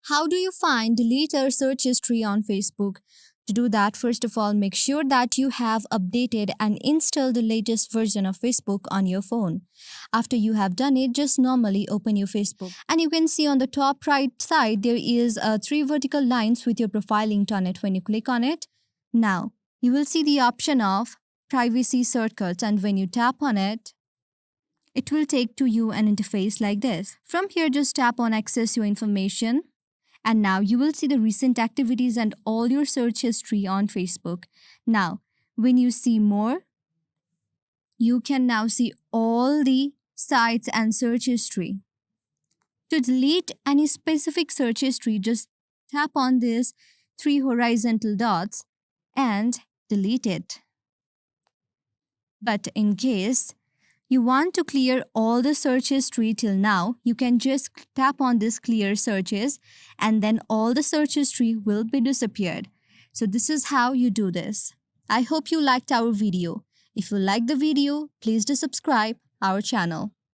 How do you find delete or search history on Facebook? To do that, first of all, make sure that you have updated and installed the latest version of Facebook on your phone. After you have done it, just normally open your Facebook. And you can see on the top right side, there is three vertical lines with your profile linked on it. When you click on it, now you will see the option of privacy shortcuts, and when you tap on it, it will take to you an interface like this. From here, just tap on access your information. And now you will see the recent activities and all your search history on Facebook. Now, when you see more, you can now see all the sites and search history. To delete any specific search history, just tap on these three horizontal dots and delete it. But in case you want to clear all the search history till now, you can just tap on this clear searches and then all the search history will be disappeared. So this is how you do this. I hope you liked our video. If you liked the video, please do subscribe our channel.